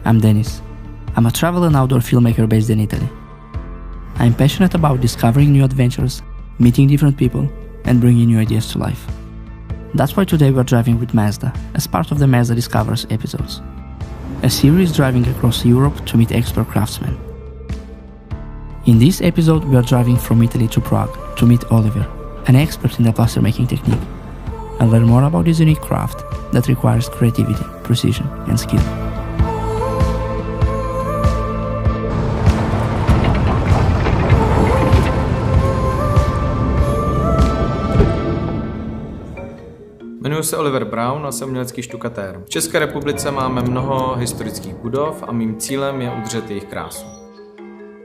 I'm Denis. I'm a travel and outdoor filmmaker based in Italy. I'm passionate about discovering new adventures, meeting different people, and bringing new ideas to life. That's why today we're driving with Mazda as part of the Mazda Discovers episodes, a series driving across Europe to meet expert craftsmen. In this episode, we are driving from Italy to Prague to meet Oliver, an expert in the plaster making technique, and learn more about this unique craft that requires creativity, precision, and skill. Jmenuji se Oliver Braun a jsem umělecký štukatér. V České republice máme mnoho historických budov a mým cílem je udržet jejich krásu.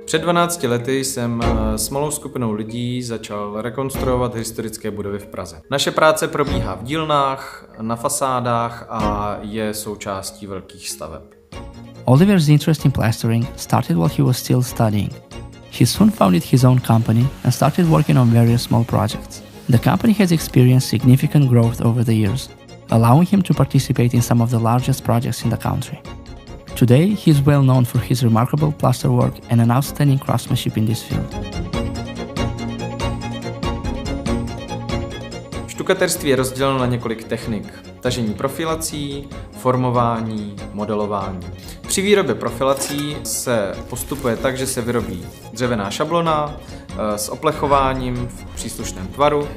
Před 12 lety jsem s malou skupinou lidí začal rekonstruovat historické budovy v Praze. Naše práce probíhá v dílnách, na fasádách a je součástí velkých staveb. Oliver's interest in plastering started while he was still studying. He soon founded his own company and started working on various small projects. The company has experienced significant growth over the years, allowing him to participate in some of the largest projects in the country. Today, he is well known for his remarkable plasterwork and an outstanding craftsmanship in this field. Štukaterství je rozděleno na několik technik. Tažení profilací, formování, modelování. Při výrobě profilací se postupuje tak, že se vyrobí dřevěná šablona s oplechováním v příslušném tvaru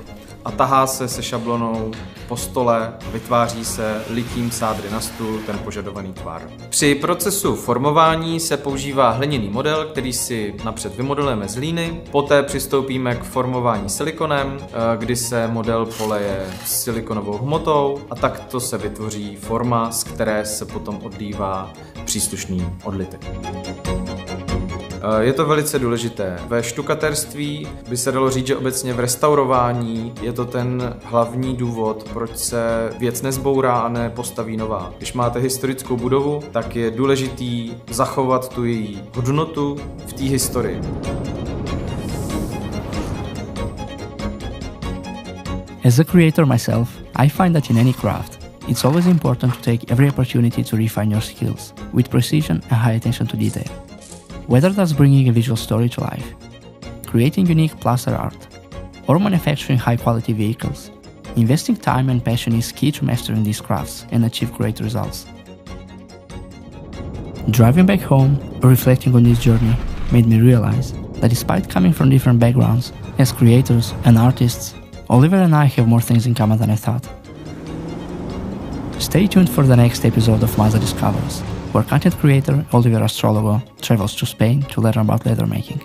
a tahá se šablonou po stole, vytváří se litím sádry na stůl ten požadovaný tvar. Při procesu formování se používá hliněný model, který si napřed vymodelujeme z hlíny, poté přistoupíme k formování silikonem, kdy se model poleje silikonovou hmotou a takto se vytvoří forma, z které se potom odlívá příslušný odlitek. Je to velice důležité. Ve štukaterství by se dalo říct, že obecně v restaurování je to ten hlavní důvod, proč se věc nezbourá a nepostaví nová. Když máte historickou budovu, tak je důležitý zachovat tu její hodnotu v té historii. As a creator myself, I find that in any craft, it's always important to take every opportunity to refine your skills with precision and high attention to detail. Whether that's bringing a visual story to life, creating unique plaster art, or manufacturing high-quality vehicles, investing time and passion is key to mastering these crafts and achieve great results. Driving back home or reflecting on this journey made me realize that despite coming from different backgrounds, as creators and artists, Oliver and I have more things in common than I thought. Stay tuned for the next episode of Mazda Discovers, where content creator Oliver Astrologo travels to Spain to learn about leather making.